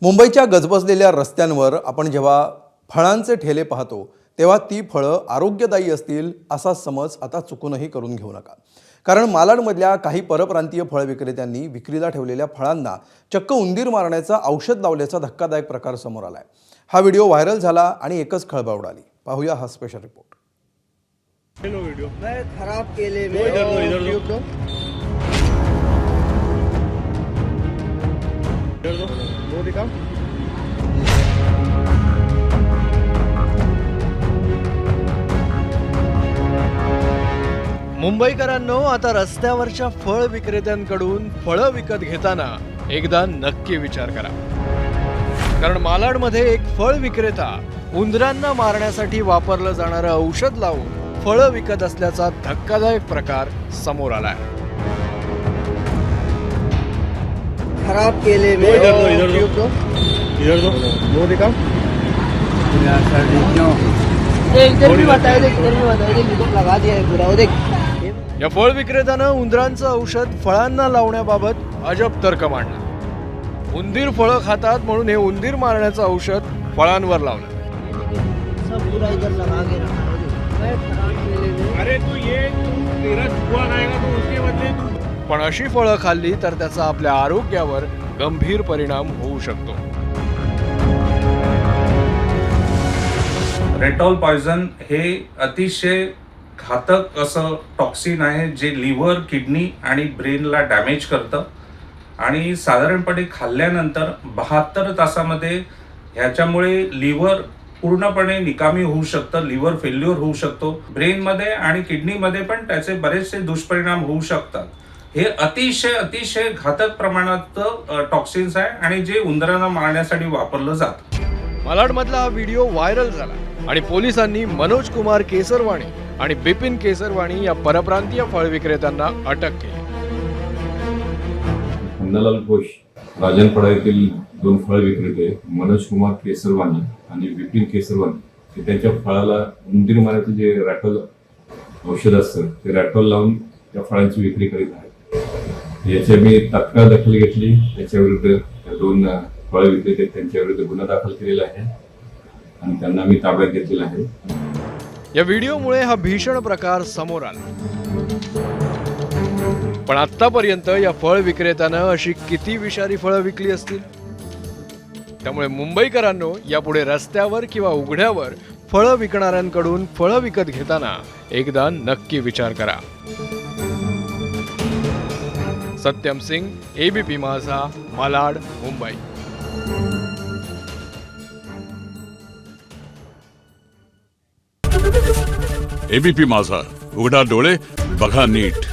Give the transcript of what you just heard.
मुंबईच्या गजबजलेल्या रस्त्यांवर आपण जेव्हा फळांचे ठेले पाहतो तेव्हा ती फळं आरोग्यदायी असतील असा समज आता चुकूनही करून घेऊ नका. कारण मालाडमधल्या काही परप्रांतीय फळ विक्रेत्यांनी विक्रीला ठेवलेल्या फळांना चक्क उंदीर मारण्याचं औषध लावल्याचा धक्कादायक प्रकार समोर आलाय. हा व्हिडिओ व्हायरल झाला आणि एकच खळबळ उडाली. पाहूया हा स्पेशल रिपोर्ट. वीडियो मैं खराब केले में इधर दो वो दिखाओ. मुंबईकरांनो, आता रस्त्यावरच्या फळ विक्रेत्यांकडून फळं विकत घेताना एकदा नक्की विचार करा. कारण मालाडमध्ये एक फळ विक्रेता उंदरांना मारण्यासाठी वापरलं जाणारं औषध लावून फळं विकत असल्याचा धक्कादायक प्रकार समोर आलाय. खराब केले में इधर दो वो दिखाओ. इधर भी बताए देख, इधर भी बताए देख, इधर लगा दिया है पूरा. वो देख या फळ विक्रेत्यानं उंदरांचं औषध फळांना लावण्याबाबत अजब तर्क मांडला. उंदीर फळं खातात म्हणून हे उंदीर मारण्याचं औषध फळांवर लावलं. सब पूरा इधर लगा के रखा है. मैं खराब केले में अरे तू ये तेरा जुआ खाएगा तो उसके बदले तू पण अशी फळं खाल्ली तर त्याचा आपल्या आरोग्यावर गंभीर परिणाम होऊ शकतो. रेटॉल पॉयझन हे अतिशय घातक असं टॉक्सिन आहे जे लिव्हर, किडनी आणि ब्रेनला डॅमेज करतं आणि साधारणपणे खाल्ल्यानंतर 72 तासामध्ये ह्याच्यामुळे लिव्हर पूर्णपणे निकामी होऊ शकतं, लिव्हर फेल्युअर होऊ शकतो. ब्रेनमध्ये आणि किडनीमध्ये पण त्याचे बरेचसे दुष्परिणाम होऊ शकतात. हे अतिशय घातक प्रमाणात टॉक्सिन्स आहे आणि जे उंदरांना मारण्यासाठी वापरलं जातं. मालाडमधला हा व्हिडिओ व्हायरल झाला आणि पोलिसांनी मनोज कुमार केसरवाणी आणि बिपिन केसरवाणी या परप्रांतीय फळ विक्रेत्यांना अटक केली. अन्नालाल घोष, राजनपाडा येथील 2 फळ विक्रेते मनोज कुमार केसरवाणी आणि बिपिन केसरवाणी हे त्यांच्या फळाला उंदीर मारण्याचं जे रॅटॉल औषध असतं ते रॅटॉल लावून त्या फळांची विक्री करीत आहेत. याची मी तात्काळ दखल घेतली. त्याच्याविरुद्ध 2 फळ विक्रेते त्यांच्या विरुद्ध गुन्हा दाखल केलेला आहे आणि त्यांना मी ताब्यात घेतलेला आहे. या व्हिडिओमुळे हा भीषण प्रकार समोर आला. पण आतापर्यंत या फळ विक्रेत्यानं अशी किती विषारी फळं विकली असतील. त्यामुळे मुंबईकरांनो, यापुढे रस्त्यावर किंवा उघड्यावर फळं विकणाऱ्यांकडून फळं विकत घेताना एकदा नक्की विचार करा. सत्यम सिंग, एबीपी माझा, मालाड, मुंबई. एबीपी माझा, उघडा डोळे बघा नीट.